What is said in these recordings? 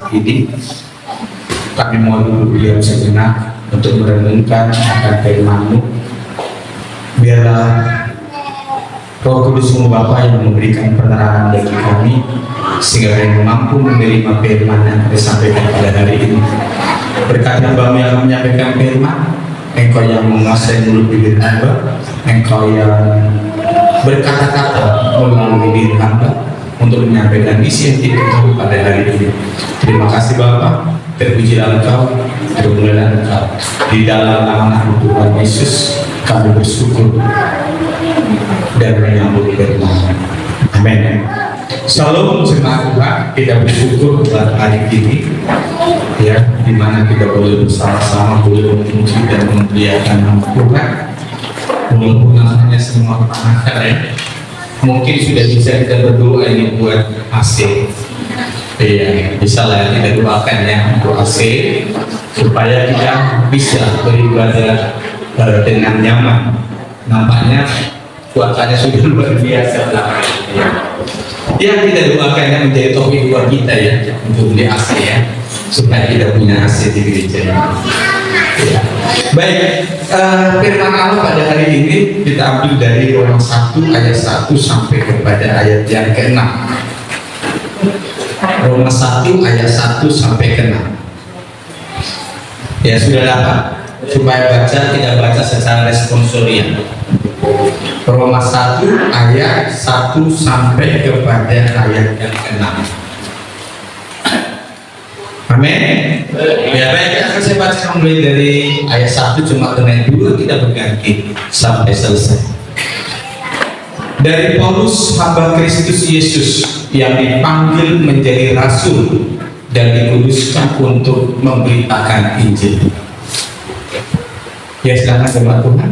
ini kami mohon dulu beliau sejenak untuk merenungkan akan firman-Mu. Biarlah Roh Kudus-Mu Bapa yang memberikan penerangan bagi kami, sehingga kami mampu menerima firman yang disampaikan pada hari ini. Berkati hamba yang menyampaikan firman, Engkau yang menguasai mulut bibir hamba, Engkau yang berkata-kata melalui diri hamba untuk menyampaikan isi yang Engkau pada hari ini. Terima kasih Bapa, terpujilah Engkau, termulialah Engkau. Di dalam nama Tuhan Yesus kami bersyukur dan menyambut firman. Amin. Shalom jemaat Tuhan, kita bersyukur pada hari ini, ya, di mana kita boleh bersama-sama boleh memuji dan memuliakan nama Tuhan. Walaupun namanya semua anak ya, mungkin sudah bisa kita berdoa ini buat AC. Iya, bisa lah kita doakan ya untuk AC supaya kita bisa beribadah dengan nyaman. Nampaknya cuacanya sudah luar biasa lah. Ya, kita doakannya menjadi topik buat kita ya untuk beli AC ya, supaya kita punya AC di gereja. Ya. Baik, firman Allah pada hari ini kita ambil dari Roma 1 ayat 1 sampai kepada ayat yang ke-6. Roma 1 ayat 1 sampai ke-6. Ya, sudah dapat? Supaya kita baca secara responsorial. Roma 1 ayat 1 sampai kepada ayat yang ke-6. Amin. Ya baik, akan saya baca mulai dari ayat 1 cuma dengan 2 kita berganti sampai selesai. Dari Paulus hamba Kristus Yesus yang dipanggil menjadi rasul dan dikuduskan untuk memberitakan Injil. Ya silakan jemaat Tuhan.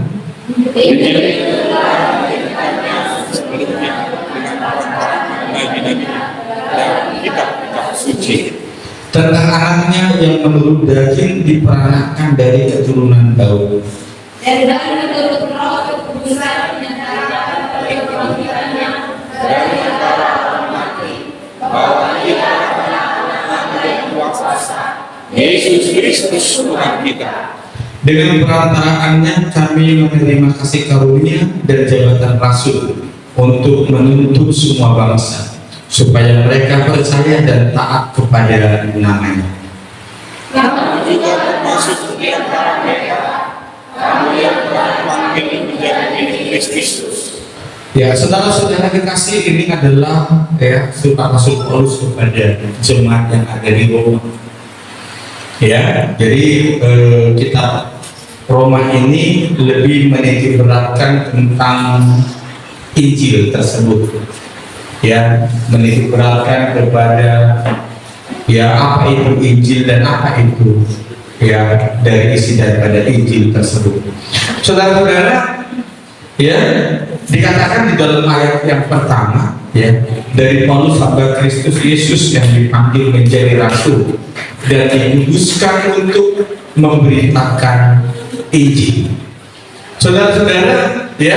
Kitab suci tentang anaknya yang menurut daging diperanakkan dari keturunan Daud. Dan menurut roh kekudusan menyatakan oleh pemanggilannya dari antara orang mati bahwa Ia adalah anak yang kuasa Yesus Kristus Tuhan kita. Dengan perantaraannya kami menerima kasih karunia dan jabatan rasul untuk menuntut semua bangsa supaya mereka percaya dan taat kepada namanya. Namun juga termasuk di antara mereka kamu yang telah dipanggil menjadi milik Kristus. Ya, saudara-saudara kekasih, ini adalah ya surat Rasul Paulus kepada jemaat yang ada di Roma. Ya, jadi kitab Roma ini lebih menitik beratkan tentang Injil tersebut. Ya, menitik beratkan kepada ya apa itu Injil dan apa itu ya dari isi daripada Injil tersebut. Saudara-saudara, ya dikatakan di dalam ayat yang pertama ya, dari Paulus hamba Kristus Yesus yang dipanggil menjadi rasul dan dikuduskan untuk memberitakan Injil. Saudara-saudara, ya,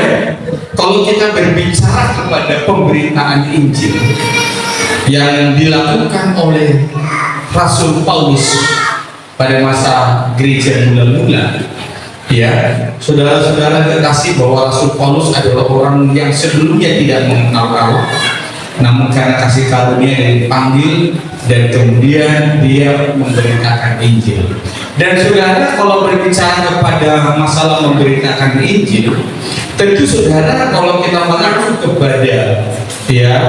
kalau kita berbicara kepada pemberitaan Injil yang dilakukan oleh Rasul Paulus pada masa gereja mula-mula, ya, saudara-saudara kekasih, bahwa Rasul Paulus adalah orang yang sebelumnya tidak mengenal Allah, namun karena kasih karunia yang dipanggil dan kemudian dia memberitakan Injil. Dan saudara, kalau berbicara kepada masalah memberitakan Injil, tentu saudara kalau kita mengacu kepada ya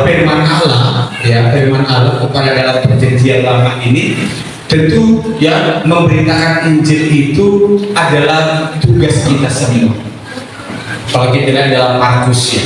firman Allah, ya firman Allah kepada dalam perjanjian lama ini, tentu ya memberitakan Injil itu adalah tugas kita semua. Kalau kita lihat dalam Markus ya,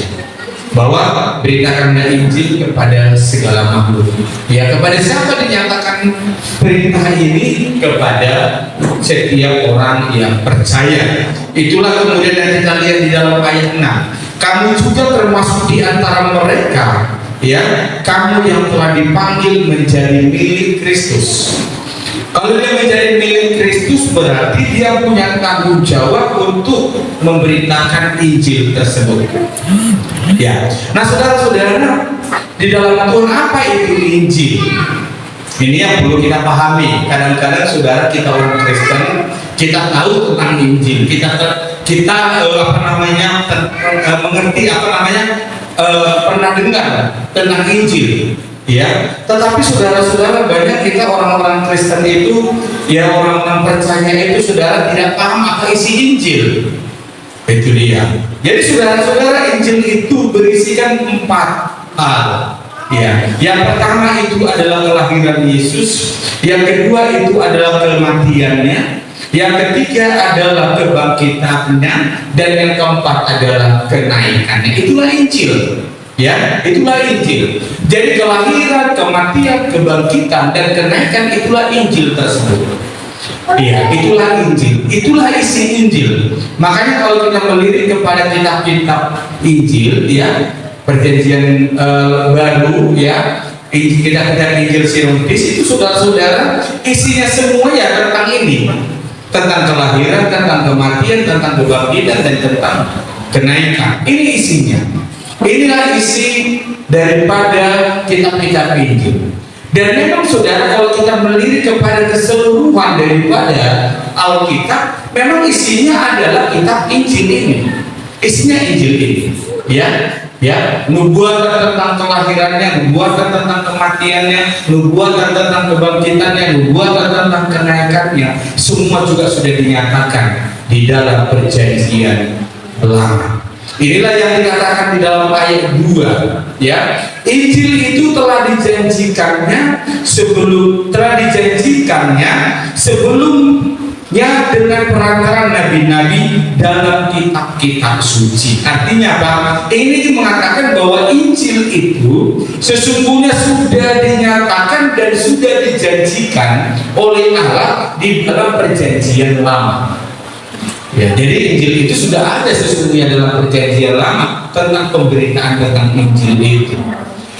bahwa beritakanlah Injil kepada segala makhluk. Ya, kepada siapa dinyatakan perintah ini? Kepada setiap orang yang percaya. Itulah kemudian yang kita lihat di dalam ayat 6. Kamu juga termasuk di antara mereka, ya, kamu yang telah dipanggil menjadi milik Kristus. Kalau dia menjadi milik Kristus, berarti dia punya tanggung jawab untuk memberitakan Injil tersebut. Ya, nah saudara-saudara, di dalam Tuhan apa itu Injil? Ini yang perlu kita pahami. Kadang-kadang saudara, kita orang Kristen, kita tahu tentang Injil, mengerti pernah dengar tentang Injil, ya. Tetapi saudara-saudara, banyak kita orang-orang Kristen itu, ya orang-orang percaya itu, saudara tidak paham apa isi Injil. Itu dia. Jadi saudara-saudara, Injil itu berisikan 4 hal. Ya, yang pertama itu adalah kelahiran Yesus, yang kedua itu adalah kematiannya, yang ketiga adalah kebangkitannya, dan yang keempat adalah kenaikannya. Itulah Injil. Ya, itulah Injil. Jadi kelahiran, kematian, kebangkitan, dan kenaikan, itulah Injil tersebut. Ya, itulah Injil. Itulah isi Injil. Makanya kalau kita melirik kepada kitab-kitab Injil, ya, Perjanjian Baru, ya, kitab-kitab Injil sinoptis itu, saudara-saudara, isinya semua ya tentang ini, tentang kelahiran, tentang kematian, tentang kebangkitan, dan tentang kenaikan. Ini isinya. Inilah isi daripada kitab-kitab Injil. Dan memang saudara, kalau kita melirik kepada keseluruhan daripada Alkitab, memang isinya adalah kitab Injil ini. Isinya Injil ini, ya, nubuatan tentang kelahirannya, nubuatan tentang kematiannya, nubuatan tentang kebangkitannya, nubuatan tentang kenaikannya, semua juga sudah dinyatakan di dalam Perjanjian Lama. Inilah yang dikatakan di dalam ayat 2, ya. Injil itu telah dijanjikannya sebelumnya dengan perantara nabi-nabi dalam kitab-kitab suci. Artinya apa? Ini mengatakan bahwa Injil itu sesungguhnya sudah dinyatakan dan sudah dijanjikan oleh Allah di dalam Perjanjian Lama. Ya, jadi Injil itu sudah ada sesungguhnya dalam Perjanjian Lama tentang pemberitaan tentang Injil itu.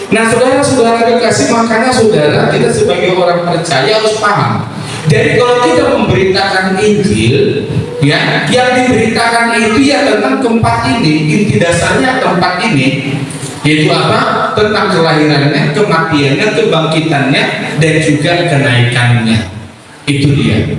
Nah, saudara-saudara kekasih, makanya saudara, kita sebagai orang percaya harus paham. Jadi kalau kita memberitakan Injil, ya, yang diberitakan itu ya tentang keempat ini, inti dasarnya keempat ini, yaitu apa? Tentang kelahirannya, kematiannya, kebangkitannya, dan juga kenaikannya. Itu dia.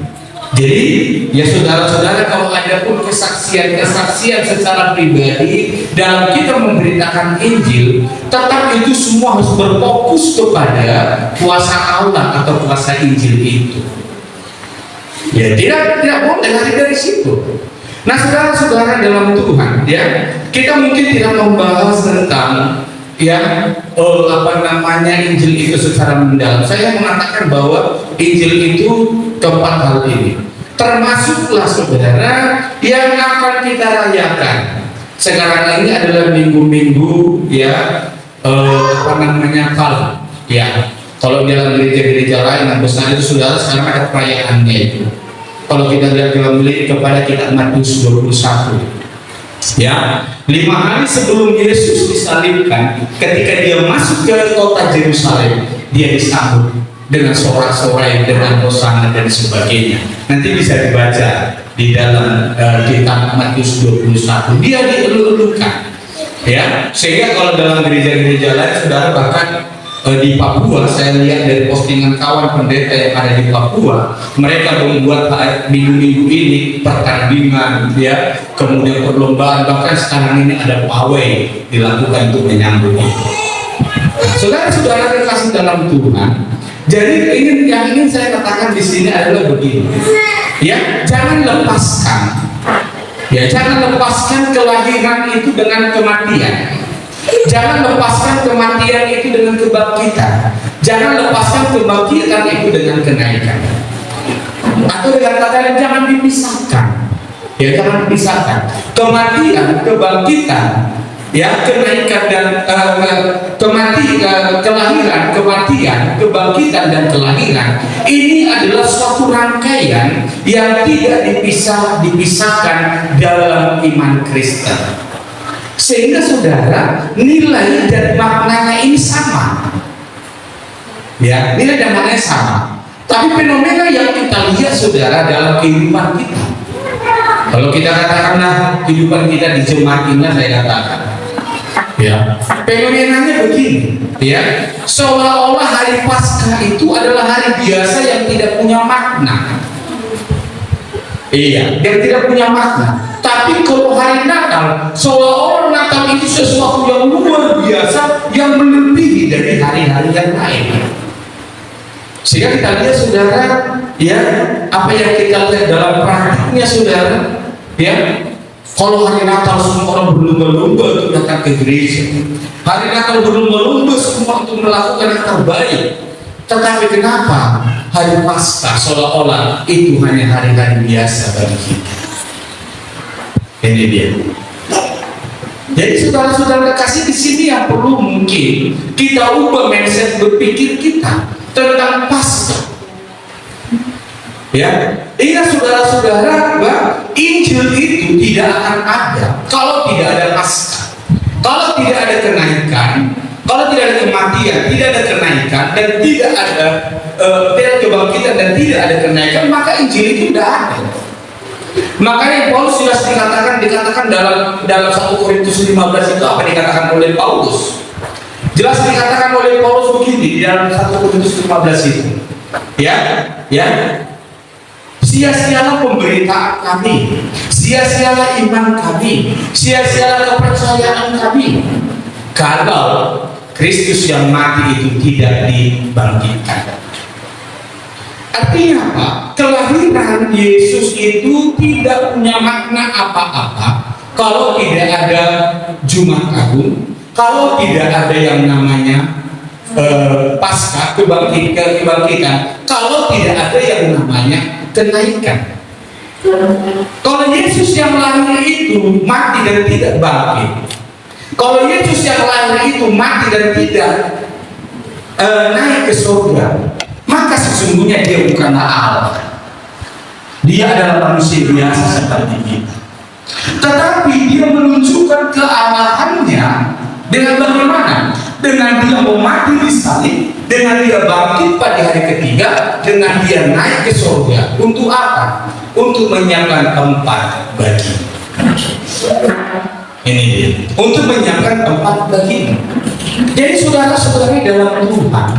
Jadi ya saudara-saudara, kalau ada pun kesaksian secara pribadi dalam kita memberitakan Injil, tetap itu semua harus berfokus kepada kuasa Allah atau kuasa Injil itu. Ya, tidak boleh lari dari situ. Nah, saudara-saudara dalam Tuhan, ya, kita mungkin tidak membahas tentang Injil itu secara mendalam. Saya mengatakan bahwa Injil itu keempat hal ini, termasuklah saudara yang akan kita rayakan sekarang ini adalah minggu-minggu, ya, Palang, ya. Kalau dalam gereja-gereja lain yang besar itu saudara, sekarang ada perayaannya itu. Kalau kita lihat kepada kitab Matius 21, ya, 5 hari sebelum Yesus disalibkan, ketika dia masuk ke kota Yerusalem, dia disambut dengan sorak-sorai, dengan hosana dan sebagainya. Nanti bisa dibaca di dalam kitab Matius 21. Dia dielulukan, ya, sehingga kalau dalam gereja-gereja lain saudara, bahkan di Papua, saya lihat dari postingan kawan pendeta yang ada di Papua, mereka membuat minggu-minggu ini pertandingan, ya, kemudian perlombaan, bahkan sekarang ini ada pawai dilakukan untuk menyambut itu. Saudara-saudara kekasih dalam Tuhan, jadi yang ingin saya katakan di sini adalah begini, ya, jangan lepaskan kelahiran itu dengan kematian. Jangan lepaskan kematian itu dengan kebangkitan. Jangan lepaskan kebangkitan itu dengan kenaikan. Atau dengan kata lain, jangan dipisahkan. Ya, jangan dipisahkan. Kematian, kebangkitan, ya, kenaikan dan kelahiran, kematian, kebangkitan dan kelahiran, ini adalah suatu rangkaian yang tidak dipisahkan dalam iman Kristen. Sehingga saudara, nilai dan maknanya ini sama, ya, nilai dan maknanya sama. Tapi fenomena yang kita lihat saudara dalam kehidupan kita, kalau kita katakanlah kehidupan kita di jemaat ini, saya katakan, Ya, fenomenanya begini, ya, seolah-olah hari Paskah itu adalah hari biasa yang tidak punya makna. Iya, yang tidak punya makna. Tapi kalau hari Natal, seolah-olah Natal itu sesuatu yang luar biasa, yang melebihi dari hari-hari yang lain. Sehingga kita lihat, saudara, ya, apa yang kita lihat dalam praktiknya, saudara, ya. Kalau hari Natal semua orang berlomba-lomba untuk datang ke gereja. Hari Natal berlomba-lomba semua untuk melakukan yang terbaik. Tetapi kenapa hari Paskah seolah-olah itu hanya hari-hari biasa bagi kita? Ini dia. Jadi saudara-saudara kasih di sini yang perlu mungkin kita ubah mindset berpikir kita tentang Paskah. Ya, ingat saudara-saudara bahwa Injil itu tidak akan ada kalau tidak ada Paskah, kalau tidak ada kenaikan, kalau tidak ada kematian, tidak ada kenaikan, dan tidak ada tidak kebangkitan dan tidak ada kenaikan, maka Injil itu tidak ada. Makanya Paulus jelas dikatakan dalam 1 Korintus 15 itu apa dikatakan oleh Paulus? Jelas dikatakan oleh Paulus begini di dalam 1 Korintus 15 itu. Ya. Sia-sialah pemberitaan kami, sia-sialah iman kami, sia-sialah kepercayaan kami, kalau Kristus yang mati itu tidak dibangkitkan. Artinya apa? Kelahiran Yesus itu tidak punya makna apa-apa kalau tidak ada Jumat Agung, kalau tidak ada yang namanya Paskah, kebangkitan, kalau tidak ada yang namanya kenaikan. Kalau Yesus yang lahir itu mati dan tidak bangkit, kalau Yesus yang lahir itu mati dan tidak naik ke surga, maka sesungguhnya dia bukanlah Allah. Dia adalah manusia biasa seperti kita. Tetapi dia menunjukkan kealahannya dengan bagaimana? Dengan dia mau mati di salib, dengan dia bangkit pada hari ketiga, dengan dia naik ke surga. Untuk apa? Untuk menyiapkan tempat bagi. Ini dia. Untuk menyiapkan tempat bagi. Jadi saudara-saudari dalam Tuhan,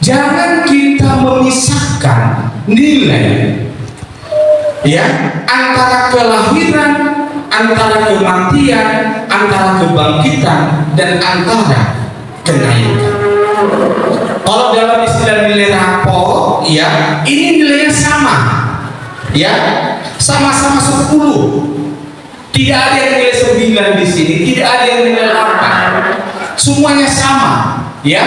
jangan kita memisahkan nilai, ya, antara kelahiran, antara kematian, antara kebangkitan, dan antara kenaikan. Kalau dalam istilah nilai rapor, ya, ini nilainya sama, ya, sama-sama 10. Tidak ada yang nilai 9 di sini, tidak ada yang nilai 8. Semuanya sama, ya.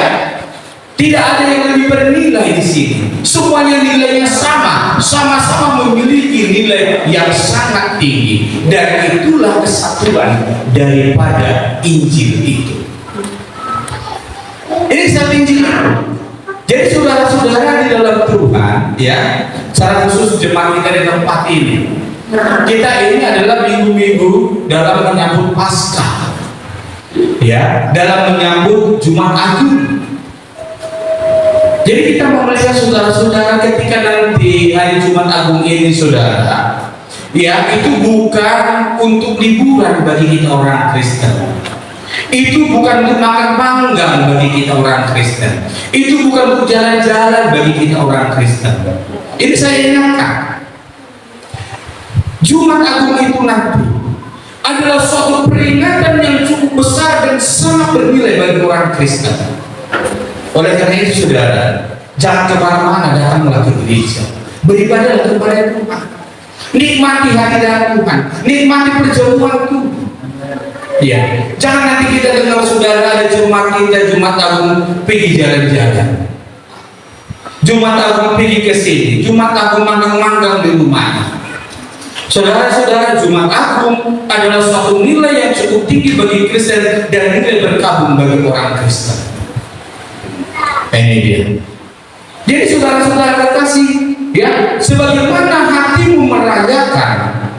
Tidak ada yang lebih bernilai di sini. Semuanya nilainya sama, sama-sama memiliki nilai yang sangat tinggi, dan itulah kesatuan daripada Injil itu. Ini satu Injil. Jadi saudara-saudara di dalam Tuhan, ya, secara khusus jemaat kita di tempat ini, kita ini adalah minggu-minggu dalam menyambut Paskah, ya, dalam menyambut Jumat Agung. Jadi kita mau melihat saudara-saudara ketika nanti hari Jumat Agung ini, saudara, ya, itu bukan untuk liburan bagi kita orang Kristen. Itu bukan untuk makan panggang bagi kita orang Kristen. Itu bukan untuk jalan-jalan bagi kita orang Kristen. Ini saya ingatkan. Jumat Agung itu nanti adalah suatu peringatan yang cukup besar dan sangat bernilai bagi orang Kristen. Oleh karena itu, saudara, jangan kemana-mana, datanglah ke gereja, beribadahlah kepada Tuhan, nikmati hadirat Tuhan, nikmati perjamuan Tuhan. Ya, jangan nanti kita dengar saudara ada Jumat kita, Jumat Agung pergi jalan-jalan, Jumat Agung pergi ke sini, Jumat Agung manggang-manggang di rumah. Saudara-saudara, Jumat Agung adalah suatu nilai yang cukup tinggi bagi Kristen dan nilai berkabung bagi orang Kristen. Ini dia. Jadi saudara-saudara kasih, ya, sebagaimana hatimu merayakan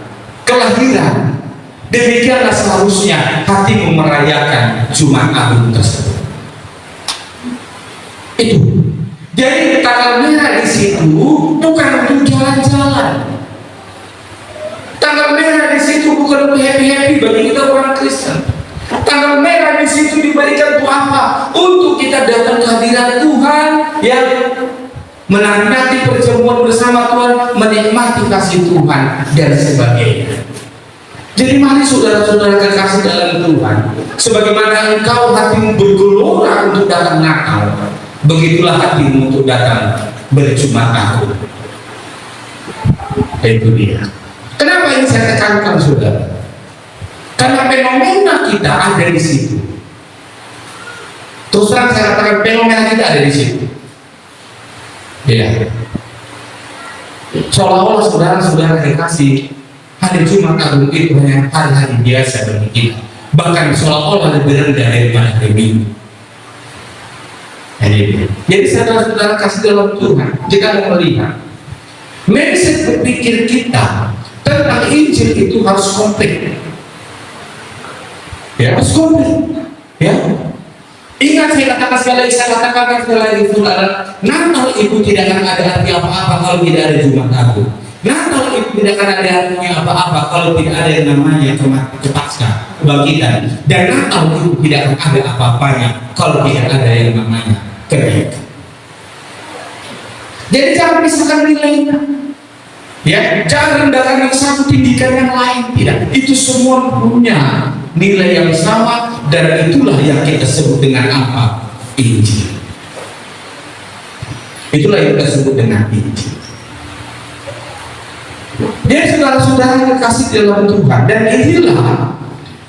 kelahiran, demikianlah seharusnya hatimu merayakan Jumat Agung tersebut. Itu. Jadi tanggal merah di situ bukan untuk jalan-jalan. Tanggal merah di situ bukan untuk happy-happy bagi kita orang Kristen. Tanggal merah di situ diberikan untuk apa? Untuk kita datang ke hadirat Tuhan, yang menanti perjamuan bersama Tuhan, menikmati kasih Tuhan dan sebagainya. Jadi mari saudara-saudara kekasih dalam Tuhan, sebagaimana engkau hatimu bergelora untuk datang Natal, begitulah hatimu untuk datang berjumat Agung. Itu dia. Kenapa ini saya tekankan saudara? Karena fenomena kita ada di situ. Terus terang saya katakan fenomena kita ada di situ. Ya. Seolah-olah saudara-saudara kekasih, hari Jumat Agung itu hanya hari-hari biasa bagi kita. Bahkan seolah-olah lebih rendah daripada hari Minggu. Jadi saudara-saudara kasih dalam Tuhan, kita mau melihat mindset berpikir kita tentang Injil itu harus komplit. Ya, harus komplit. Ya. Ingat saya katakan sekali lagi saudara, Natal itu tidak akan ada arti apa-apa kalau tidak ada Jumat Agung. Natal itu tidak akan ada artinya apa-apa kalau tidak ada yang namanya Paskah, kebangkitan. Dan Natal itu tidak akan ada apa-apanya kalau tidak ada yang namanya kenaikan. Jadi jangan pisahkan nilainya. Ya, jangan rendahkan yang satu, tinggikan yang lain. Tidak, itu semua punya nilai yang sama, dan itulah yang kita sebut dengan apa? Injil. Itulah yang kita sebut dengan Injil. Jadi saudara-saudara kekasih dalam Tuhan, dan inilah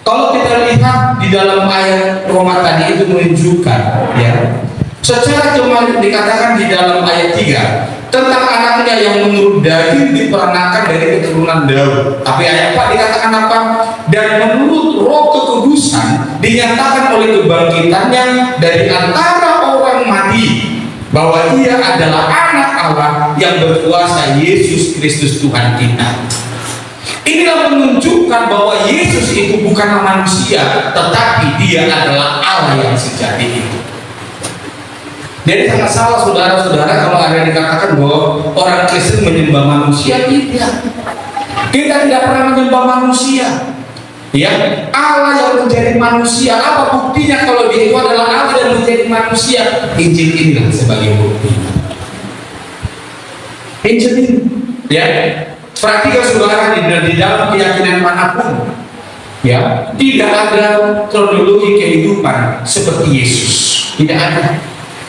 kalau kita lihat di dalam ayat Roma tadi itu menunjukkan, ya, secara kemarin dikatakan di dalam ayat 3 tentang anaknya yang menurut daging diperanakan dari keturunan Daud. Tapi ayat 4 dikatakan apa? Dan menurut Roh Kekudusan dinyatakan oleh kebangkitannya dari antara orang mati, bahwa ia adalah anak Allah yang berkuasa, Yesus Kristus Tuhan kita. Inilah menunjukkan bahwa Yesus itu bukanlah manusia, tetapi dia adalah Allah yang sejati itu. Jadi sangat salah saudara-saudara kalau ada yang dikatakan bahwa orang Kristen menyembah manusia. Tidak. Kita tidak pernah menyembah manusia. Ya, Allah yang menjadi manusia. Apa buktinya kalau dia itu adalah Allah yang menjadi manusia? Injil inilah sebagai bukti. Injil ini, ya. Perhatikan saudara, di dalam keyakinan manapun, ya, tidak ada kronologi kehidupan seperti Yesus. Tidak ada.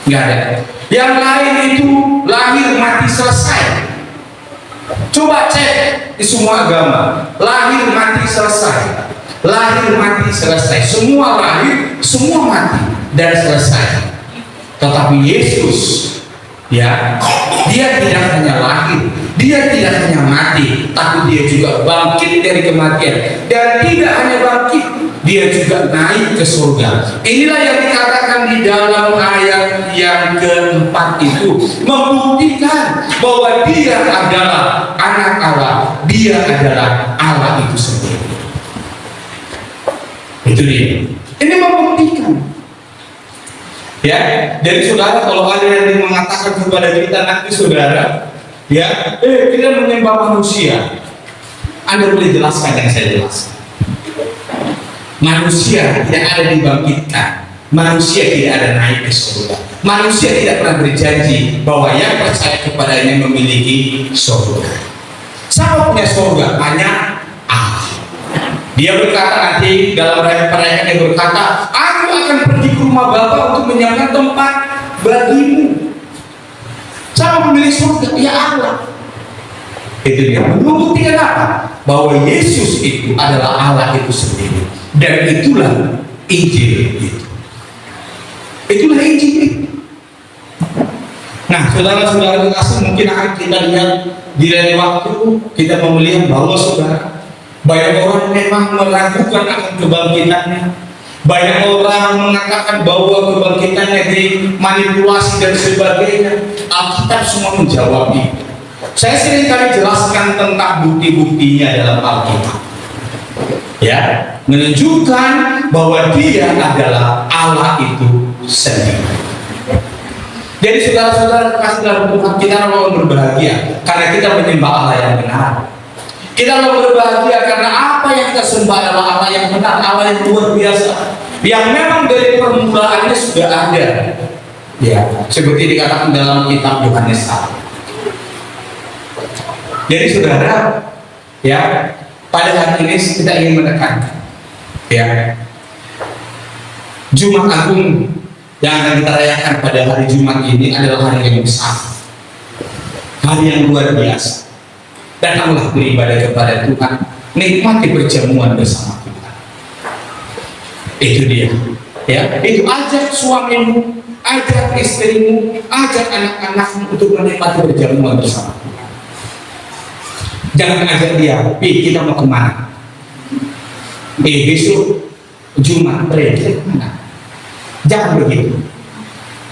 Nggak ada. Yang lain itu lahir mati selesai. Coba cek di semua agama, lahir mati selesai, lahir mati selesai, semua lahir, semua mati dan selesai. Tetapi Yesus, ya, dia tidak hanya lahir, dia tidak hanya mati, tapi dia juga bangkit dari kematian, dan tidak hanya bangkit, dia juga naik ke surga. Inilah yang dikatakan di dalam ayat yang keempat itu, membuktikan bahwa dia adalah anak Allah, dia adalah Allah itu sendiri. Itu dia. Ini membuktikan. Ya, jadi saudara, kalau ada yang mengatakan kepada kita nanti saudara, ya, kita menyembah manusia, Anda boleh jelaskan yang saya jelaskan. Manusia tidak ada dibangkitkan, manusia tidak ada naik ke surga, manusia tidak pernah berjanji bahwa yang percaya kepadanya memiliki surga. Siapa punya surga? Hanya Allah. Dia berkata nanti dalam perayaan yang berkata, aku akan pergi ke rumah Bapa untuk menyiapkan tempat bagimu. Siapa pemilik surga? Ya Allah. Itu dia. Membuktikan apa? Bahwa Yesus itu adalah Allah itu sendiri. Dan itulah Injil itu. Itulah Injil itu. Nah, saudara-saudara kekasih, mungkin akan kita lihat di lain waktu kita melihat bahwa saudara, banyak orang memang meragukan akan kebangkitannya. Banyak orang mengatakan bahwa kebangkitannya dimanipulasi dan sebagainya. Alkitab semua menjawab itu. Saya sering kali jelaskan tentang bukti-buktinya dalam Alkitab. Ya, menunjukkan bahwa dia adalah Allah itu sendiri. Jadi saudara-saudara kasih dalam Tuhan, kita mau berbahagia karena kita menyembah Allah yang benar. Kita mau berbahagia karena apa yang kita sembah adalah Allah yang benar, Allah yang luar biasa, yang memang dari permulaannya sudah ada. Ya, seperti dikatakan dalam kitab Yohanes 1. Jadi saudara, ya, pada hari ini kita ingin menekankan, ya, Jumat Agung yang akan kita rayakan pada hari Jumat ini adalah hari yang besar, hari yang luar biasa. Datanglah beribadah kepada Tuhan, nikmati perjamuan bersama Tuhan. Itu dia, ya. Itu ajak suamimu, ajak istrimu, ajak anak-anakmu untuk menikmati perjamuan bersama Tuhan. Jangan ajak dia, kita mau kemana? Besok Jumat kita kemana? Jangan begitu.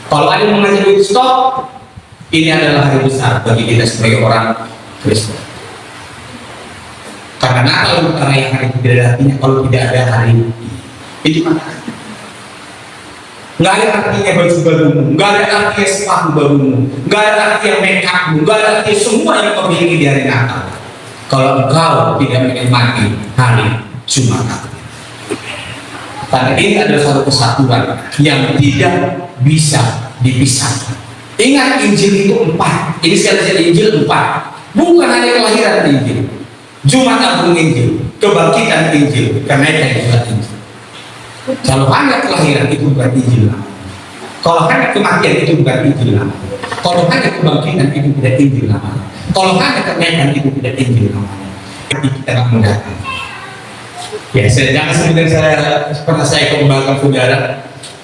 Kalau ada yang mengajak itu stop, ini adalah hari besar bagi kita sebagai orang Kristen. Karena Natal bukan yang hari tidak ada artinya kalau tidak ada hari itu mana? Nggak ada artinya baju barumu, nggak ada artinya sepatu barumu, nggak ada artinya make upmu, nggak ada artinya semua yang kau miliki di hari Natal kalau engkau tidak menikmati hari Jumat. Karena ini adalah satu kesatuan yang tidak bisa dipisahkan. Ingat, Injil itu 4. Ini sekali lagi Injil 4. Bukan hanya kelahiran Injil, Jumat Agung Injil, kebangkitan Injil, kenaikan juga Injil. Kalau hanya kelahiran itu bukan Injil lama. Kalau hanya kematian itu bukan Injil lama. Kalau hanya kebangkitan itu tidak Injil lama. Kalau hanya kenaikan itu tidak Injil lama. Kita akan mendatang. Ya, saya jangan sebenarnya pernah saya kembangkan saudara.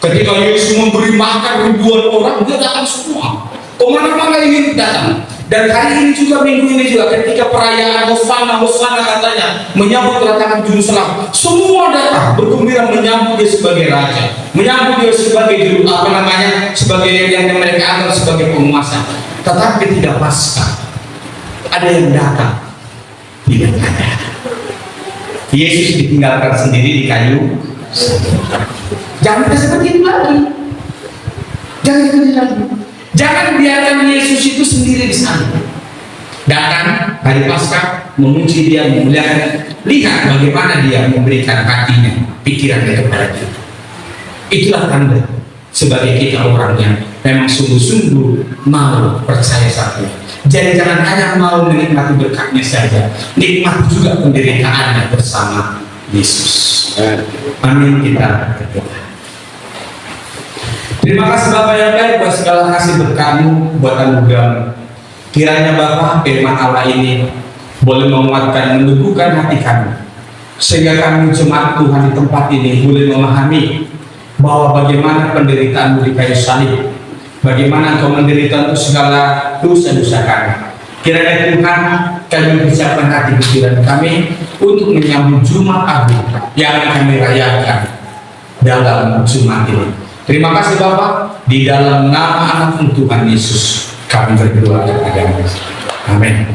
Ketika Yesus memberi makan ribuan orang, dia datang semua. Kemana-mana ingin datang. Dan hari ini juga, minggu ini juga, ketika perayaan Hosana katanya menyambut kedatangan Juru Selamat, semua datang bergembira menyambut dia sebagai raja, menyambut dia sebagai juru sebagai yang mereka anggap sebagai penguasa. Tetapi tidak pasca. Ada yang datang, tidak ada. Yesus ditinggalkan sendiri di kayu. Jangan kita seperti itu lagi. Jangan seperti lagi. Jangan biarkan Yesus itu sendiri di sana. Datang hari Paskah, memuji dia, memuliakan. Lihat bagaimana dia memberikan hatinya, pikirannya kepada kita. Itulah tanda sebagai kita orang yang memang sungguh-sungguh mau percaya satu. Jadi jangan hanya mau menikmati berkatnya saja, nikmati juga penderitaannya bersama Yesus. Amin. Kita berdoa. Terima kasih Bapak yang baik buat segala kasih berkat-Mu, buat anugerah-Mu. Kiranya Bapak, firman Allah ini boleh menguatkan, meneguhkan hati kami, sehingga kami jemaat Tuhan di tempat ini boleh memahami bahwa bagaimana penderitaan-Mu di kayu salib, bagaimana Engkau menderita untuk segala dosa-dosa kami. Kiranya Tuhan, kami persiapkan hati pikiran kami untuk menyambut Jumat Agung yang kami rayakan dalam Jumat ini. Terima kasih Bapak, di dalam nama anak Tuhan Yesus kami berdoa kepada-Mu. Amin.